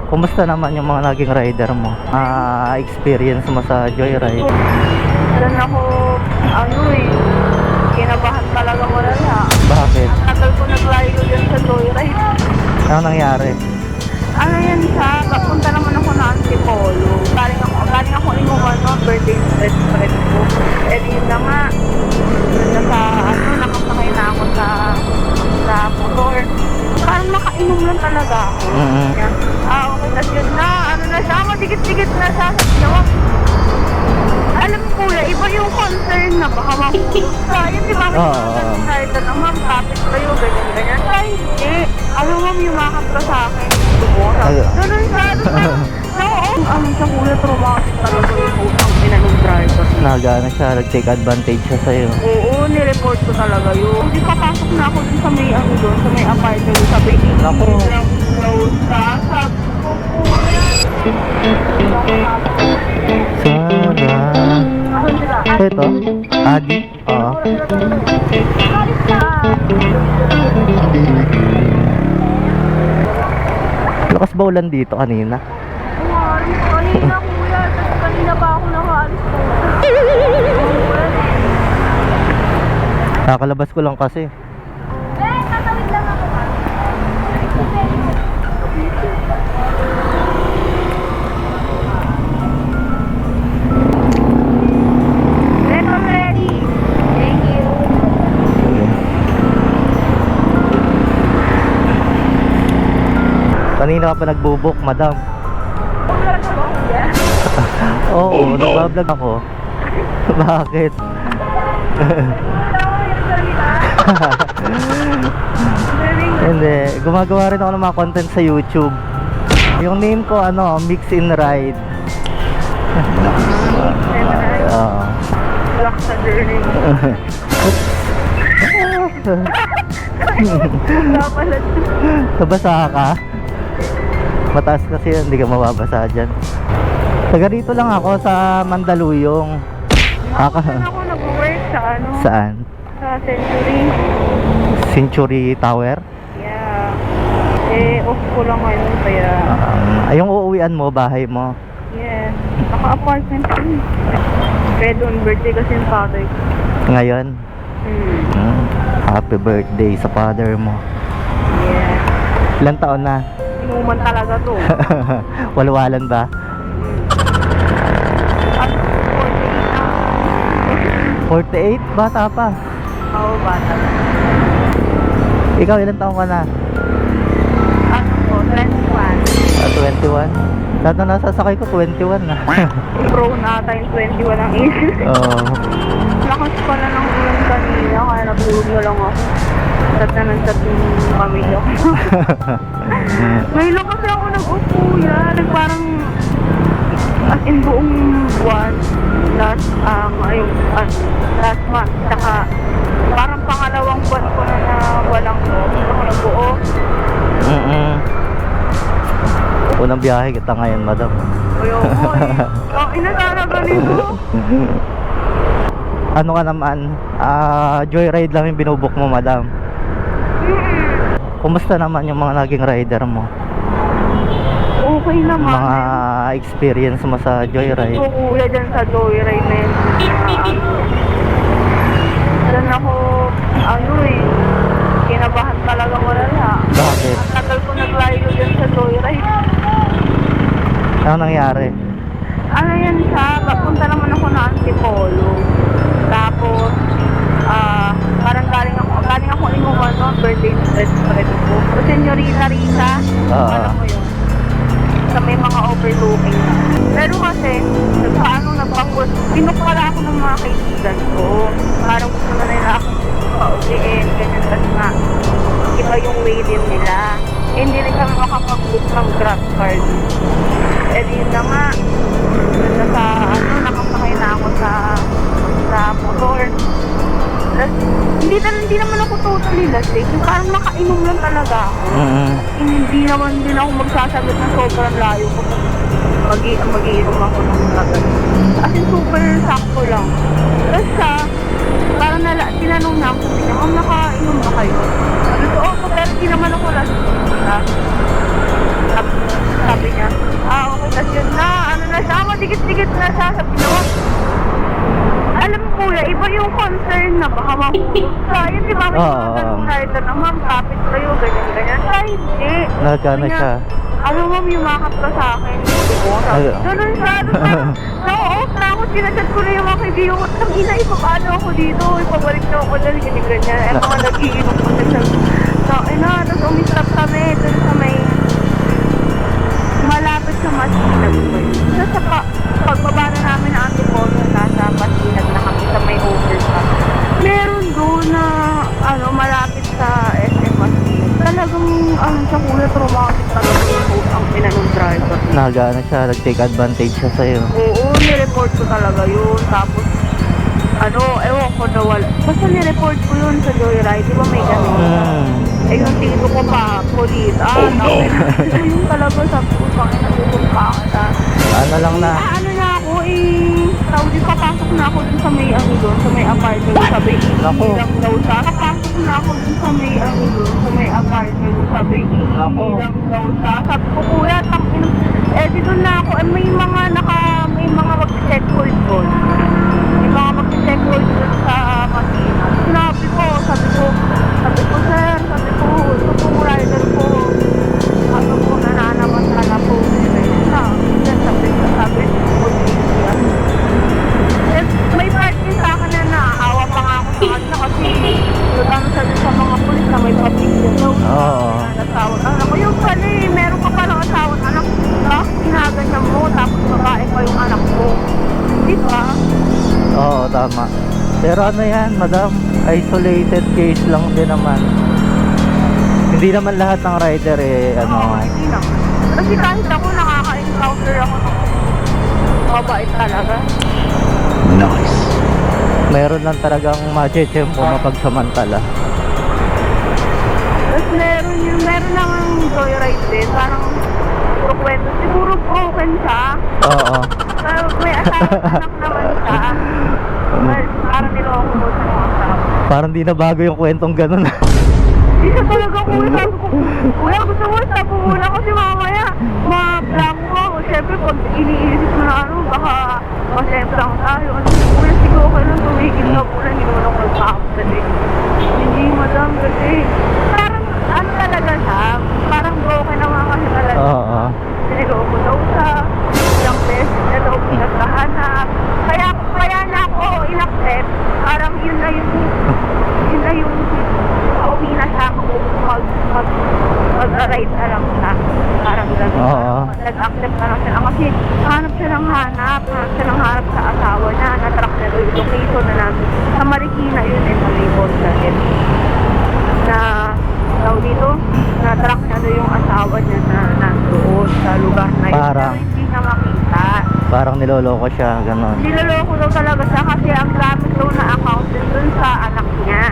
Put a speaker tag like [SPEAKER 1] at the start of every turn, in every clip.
[SPEAKER 1] Kumusta naman yung mga naging rider mo? Experience mo sa joyride?
[SPEAKER 2] Meron ako, kinabahan talaga ko na.
[SPEAKER 1] Bakit?
[SPEAKER 2] Ang tagal ko naglayo dyan sa joyride.
[SPEAKER 1] Ano nangyari?
[SPEAKER 2] Ano yan siya, papunta naman ako na Antipolo. Galing ako inuman no, birthday friend ko. Eh di na nga, nakasakay na ako sa motor. Parang makainom lang talaga ako.
[SPEAKER 1] Mm-hmm.
[SPEAKER 2] Okay, tas yun na, madikit-dikit na siya. Alam mo kuya, iba yung concern na baka mahulog ka. Yun di ba, rider na ma'am, kapit kayo, ganyan-ganyan. Ay, hindi. Alam mo, yumakap ka sa akin. Ganun siya. Sa kuya, traumatic talaga yung utang pinanong driver.
[SPEAKER 1] Nag-take advantage siya sa'yo.
[SPEAKER 2] Oo, nireport ko talaga yun. Hindi papasok na ako dun sa may apartment sa Beijing.
[SPEAKER 1] Naku. Ito? Adi? Oo. Lakas ba ulan dito kanina?
[SPEAKER 2] Kanina kuya, kanina pa ako nakaalis po.
[SPEAKER 1] Kakalabas ko lang kasi.
[SPEAKER 2] Tatawid lang ako. Ready. Thank you.
[SPEAKER 1] Kanina ka pa nagbubok, madam. Oo, nagbablog ako. Bakit? Hindi, gumagawa rin ako ng mga content sa YouTube. Yung name ko Mix in Ride. Oo.
[SPEAKER 2] Lock sa journey.
[SPEAKER 1] Nabasa ka? Mataas kasi yun, hindi ka mababasa dyan. Taga dito lang ako sa Mandaluyong.
[SPEAKER 2] Ako nag-work sa
[SPEAKER 1] Saan?
[SPEAKER 2] Sa Century.
[SPEAKER 1] Century Tower?
[SPEAKER 2] Yeah. Off ko lang ngayon kaya...
[SPEAKER 1] Yung uuwian mo, bahay mo?
[SPEAKER 2] Yes. Naka-apartment ko. Kaya doon, birthday kasi yung father ko.
[SPEAKER 1] Ngayon? Happy birthday sa father mo.
[SPEAKER 2] Yeah.
[SPEAKER 1] Ilang taon na?
[SPEAKER 2] Inuman talaga to.
[SPEAKER 1] Walwalan ba? 48? Bata pa.
[SPEAKER 2] Oo, bata.
[SPEAKER 1] Ikaw, ilang taon ka na?
[SPEAKER 2] Ano po, 21.
[SPEAKER 1] 21? Lahat na nasasakay ko, 21 na.
[SPEAKER 2] Pro na ata yung 21 ang isip.
[SPEAKER 1] Oo.
[SPEAKER 2] Lakas pala ng ulan kanina, kaya natulog na lang ako. Chat na ng chat yung pamilya ko. Ngayon kasi ako nag-upo yan. Parang as in buong buwan, last month, saka parang pangalawang buwan ko na walang ako nag-buo.
[SPEAKER 1] Unang biyahe kita ngayon, madam.
[SPEAKER 2] Ayoko inasara ganito.
[SPEAKER 1] Ano ka naman? Joyride lang yung binubok mo, madam. Kumusta naman yung mga naging rider mo?
[SPEAKER 2] Okay naman.
[SPEAKER 1] Mga experience mo sa joyride?
[SPEAKER 2] Oo, kuya dyan sa joyride na yun. Dyan ako, kinabahan talaga ko na.
[SPEAKER 1] Bakit?
[SPEAKER 2] Ang tagal ko naglayo dyan sa joyride.
[SPEAKER 1] Ano nangyari?
[SPEAKER 2] Ano yan siya, papunta naman ako na Antipolo. Tapos, parang galing ako inuman no, birthday friend ko. O Senyorita Risa, alam mo yun. Sa may mga overlooking na. Pero kasi, nagpapangkos, pinukpala ako ng mga kaibigan ko. Parang gusto na nila ako pauliin, ganyan. Kasi nga, iba yung way din nila. Hindi rin kami makapag-book ng Grab card. Eh di na nga, nakasakay na ako sa motor. Hindi naman ako totally lasing. Yung parang nakainom lang talaga ako. Hindi naman din ako magsasagot na sobrang layo ko. Mag-iinom ako ng agad. As in, super sakto lang. Tapos siya, parang tinanong na ako niya, ma'am, nakainom ba kayo? Sabi ko, pero hindi naman ako lasing. Sabi niya, okay, tas yun na, ano na siya, madikit-dikit na siya. Sabi niya, "Wag." Alam mo kuya, iba yung concern na baka mahulog ka. Yun, di ba, may
[SPEAKER 1] Oo,
[SPEAKER 2] mga ganung rider na, ma'am, kapit kayo, ganyan-ganyan. Siya, hindi.
[SPEAKER 1] Nagkano
[SPEAKER 2] Sabi niya,
[SPEAKER 1] siya?
[SPEAKER 2] ano ma'am, yumakap ka sa akin.
[SPEAKER 1] Ay.
[SPEAKER 2] Ganun siya. Na-off na ako. Sinasad ko na yung mga kaibigan ko. Ang ina, ipapano ako dito. Ipabalik na ako dyan. Ganyan. Eh, mga nag-iinom ko na siya. So, ina, tapos umistap kami. Dun sa may malapit sa Masinag. Sa pagbaba na namin ng Antipolo, nasa Masinag na kami sa may overpass. Meron doon na, malapit sa SM Masinag. Talagang, sa kuya, traumatic talaga yung ang pinanong driver.
[SPEAKER 1] Nagano siya, nag-take advantage siya sa'yo.
[SPEAKER 2] Oo, nireport ko talaga yun. Tapos, ewan ko na wala. Basta nireport ko yun sa Joyride. Di ba may ganun? Eh, yung tito ko pa, police. Tapos, yun talaga sabi ko sa akin, nagugumpangan na.
[SPEAKER 1] Ano lang na.
[SPEAKER 2] Ano na ako, Saudi, papasok na ako dun sa may, doon, sa may apartment. Sabi,
[SPEAKER 1] Naku.
[SPEAKER 2] lang daw siya. Papasok na ako dun sa may, doon, sa may apartment. Sabi,
[SPEAKER 1] Naku.
[SPEAKER 2] lang daw siya. Sabi ko, kuya, dito na ako. May mga mag-checkpoint doon. May mga mag-checkpoint doon sa Makina. Sabi ko, sir, ito po rider po. Nananaman po. Sabi, may parking sa akin na naawa pa nga ako sa kanya kasi sa mga pulis na may pabigyan daw.
[SPEAKER 1] Oo.
[SPEAKER 2] Anak ko yung pala meron ka palang asawang anak ginaganyan mo tapos babae pa yung anak mo. Di ba?
[SPEAKER 1] Oo, tama. Pero ano yan, madam, isolated case lang din naman. Hindi naman lahat ng rider
[SPEAKER 2] Hindi na. Kasi kahit ako nakaka-encounter ako ng mabait talaga.
[SPEAKER 1] Nice. Meron lang talagang machechempo mapagsamantala.
[SPEAKER 2] Tapos meron lang ang joyride din. Parang puro kwento. Siguro broken siya.
[SPEAKER 1] Oo.
[SPEAKER 2] Pero may asawang anak naman siya. Parang niloko mo sa mga asawa.
[SPEAKER 1] Parang di na bago yung kwentong ganun.
[SPEAKER 2] Di siya talaga kuya. Sabi ko, kuya gusto mo, sabi mo muna kasi mamaya. Maplamo ko. Siyempre pag iniisip mo na baka masemplang tayo. Kuya, sige okay lang, tumigil na po lang. Hindi naman ako nagkakapat eh. Hindi madam kasi parang talaga siya. Parang broken naman kasi talaga.
[SPEAKER 1] Oo.
[SPEAKER 2] Siniloko daw siya. Ilang beses na daw pinagkahanap. Kaya na ako in-accept. Parang yun na yung pauwi na siya mag-ride na lang siya. Parang gano'n.
[SPEAKER 1] Oo.
[SPEAKER 2] Nag-accept na lang siya. Kasi hanap siya ng hanap sa asawa niya. Na-track na doon yung location na namin. Sa Marikina yun sa Libon sa dito, na-track na doon yung asawa niya na nandoon sa lugar na yun.
[SPEAKER 1] Parang
[SPEAKER 2] Pero hindi niya makita.
[SPEAKER 1] Parang niloloko siya, ganon.
[SPEAKER 2] Niloloko daw talaga siya kasi ang gamit daw na account dun sa anak niya.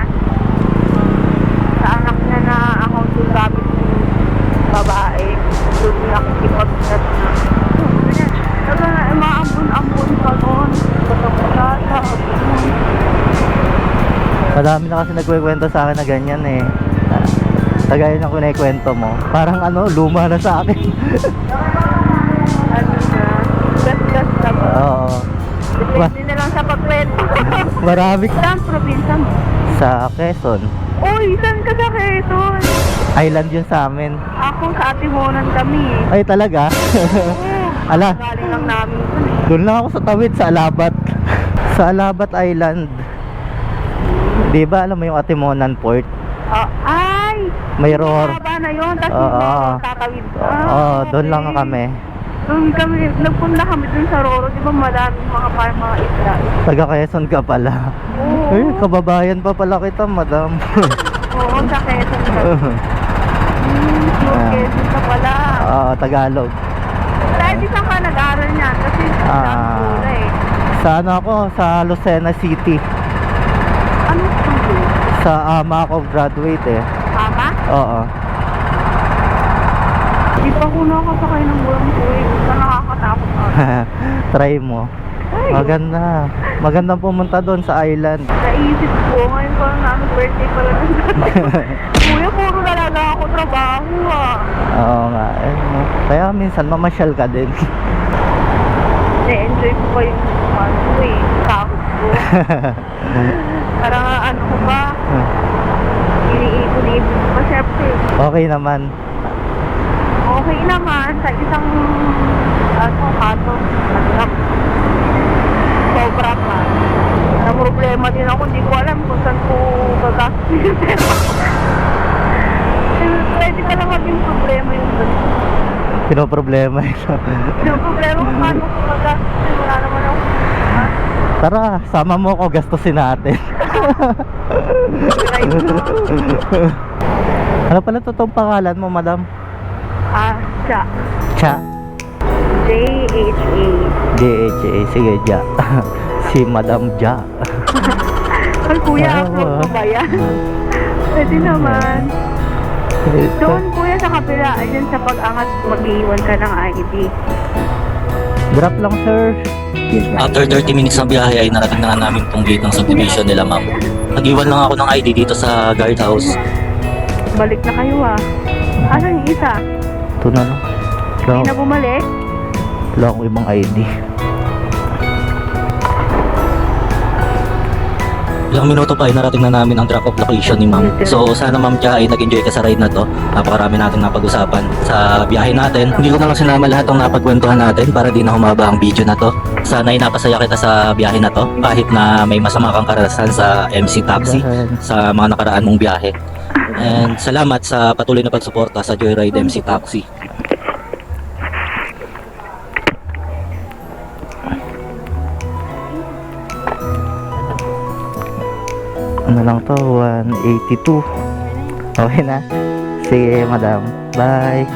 [SPEAKER 2] Sa anak niya na account yung gamit ng babae. Doon nakikipag-chat na. Talaga na, maambun-ambun pa doon. Bata-bata.
[SPEAKER 1] Madami na kasi nagkukwento sa akin na ganyan eh. Tagay ng kunikwento mo. Parang luma na sa akin.
[SPEAKER 2] Gas-gas na ba?
[SPEAKER 1] Oo.
[SPEAKER 2] Depende na lang sa pagkwento.
[SPEAKER 1] Marami.
[SPEAKER 2] Saan probinsya mo?
[SPEAKER 1] Sa Quezon.
[SPEAKER 2] Uy, saan ka sa Quezon?
[SPEAKER 1] Island yun sa amin.
[SPEAKER 2] Ako sa Atimonan kami.
[SPEAKER 1] Ay talaga? Ala.
[SPEAKER 2] Galing lang namin.
[SPEAKER 1] Doon lang ako sa tawid sa Alabat. Sa Alabat Island. Di ba alam mo yung Atimonan Port?
[SPEAKER 2] Ay!
[SPEAKER 1] May roar.
[SPEAKER 2] Haba na yun, tapos
[SPEAKER 1] Oo.
[SPEAKER 2] tatawid.
[SPEAKER 1] Oo, doon lang kami.
[SPEAKER 2] Doon kami, nagpunta kami dun sa Roro, di ba maraming mga isla.
[SPEAKER 1] Taga Quezon ka pala.
[SPEAKER 2] Oo.
[SPEAKER 1] Ay, kababayan pa pala kita, madam.
[SPEAKER 2] Oo, sa Quezon ka. Quezon ka pala.
[SPEAKER 1] Oo, Tagalog.
[SPEAKER 2] Dahil di saan ka nag-aaral niyan? Kasi sa school eh.
[SPEAKER 1] Sa ako, sa Lucena City.
[SPEAKER 2] Anong school?
[SPEAKER 1] Sa ama ako graduate eh.
[SPEAKER 2] Ama?
[SPEAKER 1] Oo.
[SPEAKER 2] Di pa ko nakakasakay ng bulang ko eh. Basta nakakatakot ako.
[SPEAKER 1] Try mo.
[SPEAKER 2] Ay,
[SPEAKER 1] Maganda. Magandang pumunta doon sa island.
[SPEAKER 2] naisip ko, ngayon ko na birthday pala ng dati. Kuya, puro talaga ako mabaho ah.
[SPEAKER 1] Oo nga. No. Kaya minsan mamasyal ka din.
[SPEAKER 2] Na-enjoy ko pa yung sahod ko. Parang ano ko ba, iniipon-ipon ko pa syempre.
[SPEAKER 1] Okay naman.
[SPEAKER 2] Okay naman, sa isang kato, sobra pa. Ang problema din ako, hindi ko alam kung saan ko gagastos yung pera. Pwede ka lang maging problema yung
[SPEAKER 1] Pinoproblema ito.
[SPEAKER 2] yung problema kung paano ko gagastos, wala naman ako.
[SPEAKER 1] Tara, sama mo ako, gastusin natin.
[SPEAKER 2] Right now.
[SPEAKER 1] Ano pala totoong pangalan mo, madam?
[SPEAKER 2] Cha.
[SPEAKER 1] Cha.
[SPEAKER 2] J-H-A.
[SPEAKER 1] J-H-A. Sige, Ja. Si Madam Ja.
[SPEAKER 2] Ay, kuya,
[SPEAKER 1] Oo,
[SPEAKER 2] upload ko ba yan? Pwede naman. Doon, kuya, sa kabila, ayun sa pag-angat, mag-iwan ka ng ID.
[SPEAKER 1] Drop lang, sir.
[SPEAKER 3] After 30 minutes ng biyahe ay narating na nga namin itong gate ng subdivision nila, ma'am. Nag-iwan lang ako ng ID dito sa guardhouse.
[SPEAKER 2] Balik na kayo ah. Asan yung isa?
[SPEAKER 1] Ito na lang.
[SPEAKER 2] Hindi na bumalik?
[SPEAKER 1] Wala akong ibang ID.
[SPEAKER 3] Ilang minuto pa ay narating na namin ang drop-off location ni ma'am. So sana ma'am Tia ay nag-enjoy ka sa ride na to. Napakarami natin napag-usapan sa biyahe natin. Hindi ko na lang sinama lahat ng napagkwentuhan natin para di na humaba ang video na to. Sana ay napasaya kita sa biyahe na to kahit na may masama kang karanasan sa MC Taxi sa mga nakaraan mong biyahe. And salamat sa patuloy na pagsuporta sa Joyride MC Taxi.
[SPEAKER 1] Ano lang to? 182. Okay na? Sige, madam. Bye.